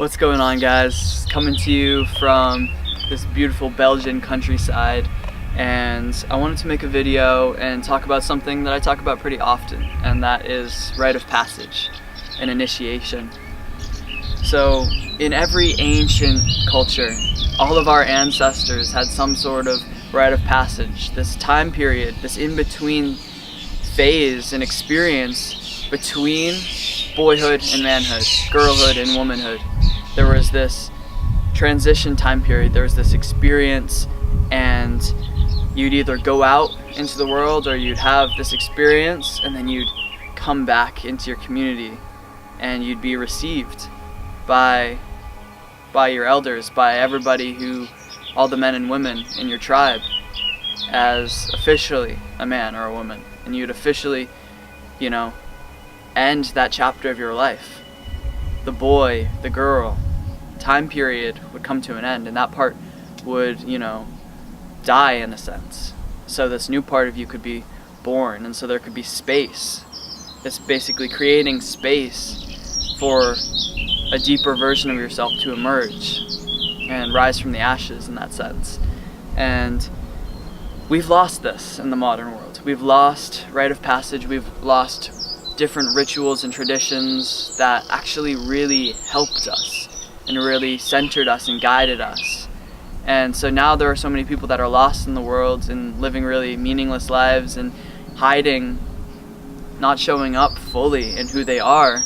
What's going on, guys? Coming to you from this beautiful Belgian countryside, and I wanted to make a video and talk about something that I talk about pretty often, and that is rite of passage and initiation. So in every ancient culture, all of our ancestors had some sort of rite of passage, this time period, this in-between phase and experience between boyhood and manhood, girlhood and womanhood. There was this transition time period, there was this experience, and you'd either go out into the world or you'd have this experience and then you'd come back into your community and you'd be received by your elders, by everybody all the men and women in your tribe, as officially a man or a woman, and you'd officially, end that chapter of your life. The boy, the girl, time period would come to an end, and that part would, die in a sense. So this new part of you could be born, and so there could be space. It's basically creating space for a deeper version of yourself to emerge and rise from the ashes in that sense. And we've lost this in the modern world. We've lost rite of passage, we've lost different rituals and traditions that actually really helped us and really centered us and guided us. And so now there are so many people that are lost in the world and living really meaningless lives and hiding, not showing up fully in who they are,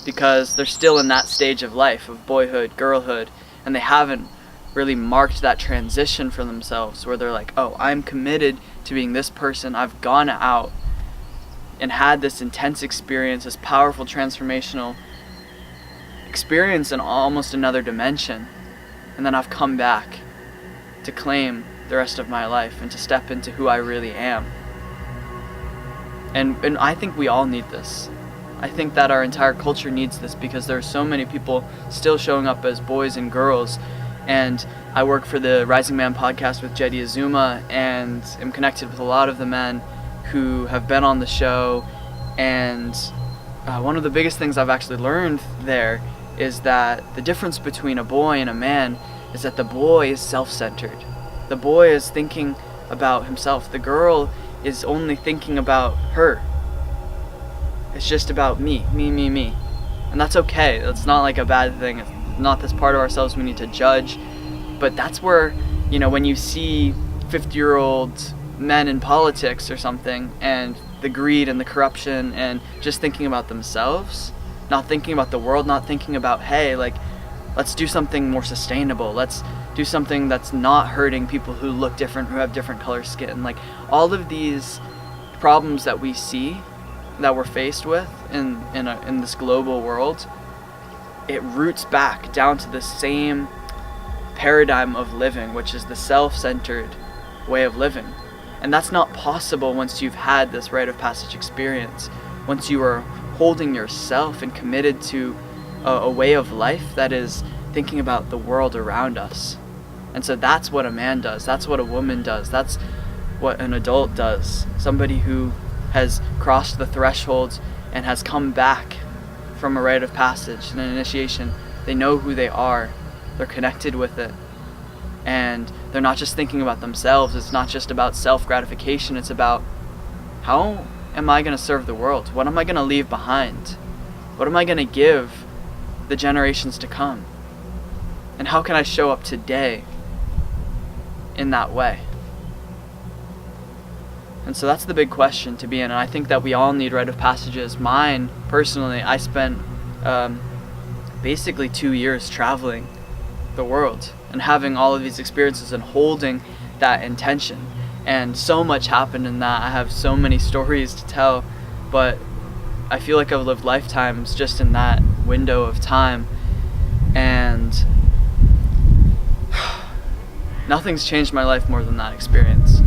because they're still in that stage of life of boyhood, girlhood, and they haven't really marked that transition for themselves where they're like, oh, I'm committed to being this person. I've gone out and had this intense experience, this powerful transformational experience in almost another dimension, and then I've come back to claim the rest of my life and to step into who I really am. And I think we all need this. I think that our entire culture needs this, because there are so many people still showing up as boys and girls. And I work for the Rising Man podcast with Jedi Azuma, and am connected with a lot of the men who have been on the show. And one of the biggest things I've actually learned there is that the difference between a boy and a man is that the boy is self-centered. The boy is thinking about himself. The girl is only thinking about her. It's just about me. And that's okay. That's not like a bad thing. It's not this part of ourselves we need to judge. But that's where, when you see 50-year-old men in politics or something, and the greed and the corruption and just thinking about themselves, not thinking about the world, not thinking about, hey, let's do something more sustainable. Let's do something that's not hurting people who look different, who have different color skin. All of these problems that we see, that we're faced with in this global world, it roots back down to the same paradigm of living, which is the self-centered way of living. And that's not possible once you've had this rite of passage experience, once you are holding yourself and committed to a way of life that is thinking about the world around us. And so that's what a man does, that's what a woman does, that's what an adult does. Somebody who has crossed the thresholds and has come back from a rite of passage and an initiation. They know who they are, they're connected with it, and they're not just thinking about themselves. It's not just about self-gratification. It's about, how am I going to serve the world? What am I going to leave behind? What am I going to give the generations to come? And how can I show up today in that way? And so that's the big question to be in, and I think that we all need rite of passages. Mine, personally, I spent basically 2 years traveling the world and having all of these experiences and holding that intention. And so much happened in that. I have so many stories to tell, but I feel like I've lived lifetimes just in that window of time. And nothing's changed my life more than that experience.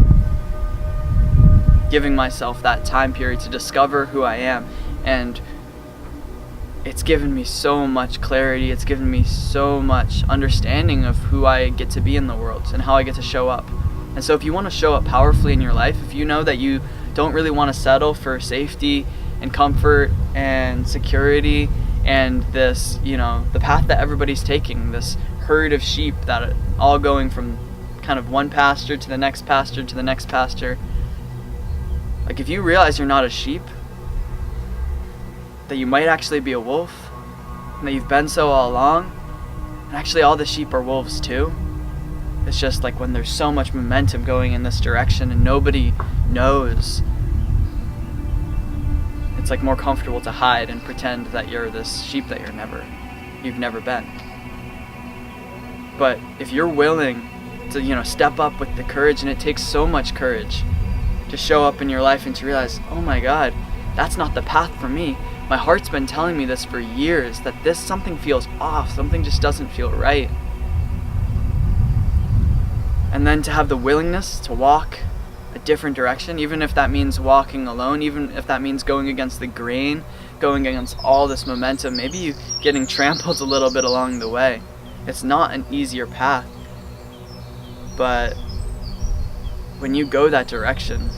Giving myself that time period to discover who I am, and it's given me so much clarity, it's given me so much understanding of who I get to be in the world and how I get to show up. And so if you want to show up powerfully in your life, if you know that you don't really want to settle for safety and comfort and security and this, the path that everybody's taking, this herd of sheep that are all going from kind of one pasture to the next pasture to the next pasture. Like, if you realize you're not a sheep, that you might actually be a wolf, and that you've been so all along, and actually all the sheep are wolves too. It's just like when there's so much momentum going in this direction and nobody knows, it's like more comfortable to hide and pretend that you're this sheep that you've never been. But if you're willing to, step up with the courage, and it takes so much courage to show up in your life and to realize, oh my God, that's not the path for me. My heart's been telling me this for years, that something feels off, something just doesn't feel right. And then to have the willingness to walk a different direction, even if that means walking alone, even if that means going against the grain, going against all this momentum, maybe you getting trampled a little bit along the way. It's not an easier path, but when you go that direction,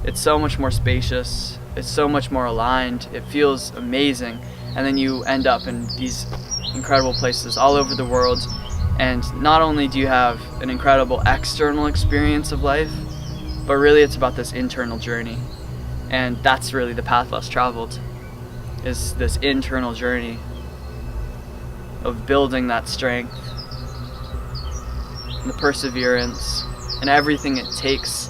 it's so much more spacious, it's so much more aligned, it feels amazing, and then you end up in these incredible places all over the world. And not only do you have an incredible external experience of life, but really it's about this internal journey. And that's really the path less traveled, is this internal journey of building that strength, and the perseverance, and everything it takes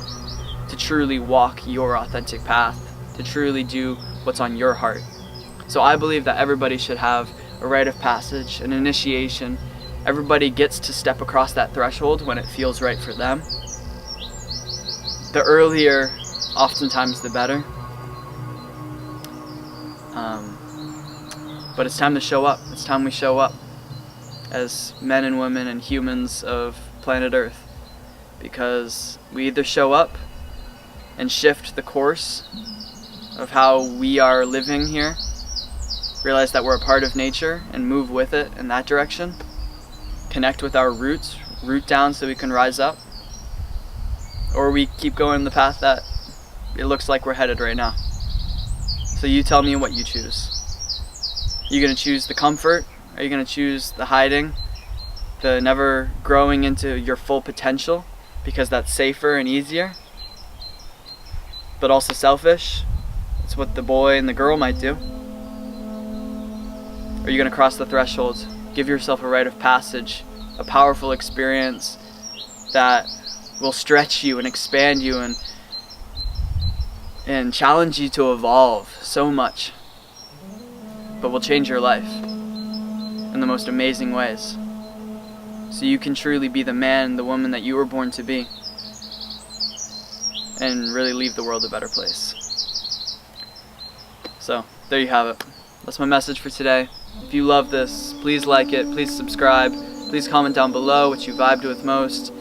to truly walk your authentic path, to truly do what's on your heart. So I believe that everybody should have a rite of passage, an initiation. Everybody gets to step across that threshold when it feels right for them. The earlier, oftentimes the better. But it's time to show up. It's time we show up as men and women and humans of planet Earth. Because we either show up and shift the course of how we are living here, realize that we're a part of nature and move with it in that direction, connect with our roots, root down so we can rise up, or we keep going the path that it looks like we're headed right now. So you tell me what you choose. Are you going to choose the comfort? Are you going to choose the hiding, the never growing into your full potential because that's safer and easier, but also selfish? It's what the boy and the girl might do. Are you going to cross the threshold? Give yourself a rite of passage, a powerful experience that will stretch you and expand you and challenge you to evolve so much, but will change your life in the most amazing ways, so you can truly be the man, the woman that you were born to be, and really leave the world a better place. So there you have it. That's my message for today. If you love this, please like it, please subscribe, please comment down below what you vibed with most,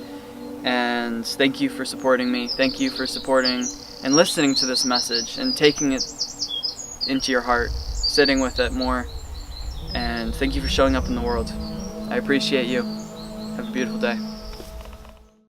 and thank you for supporting me. Thank you for supporting and listening to this message and taking it into your heart, sitting with it more, and thank you for showing up in the world. I appreciate you. Have a beautiful day.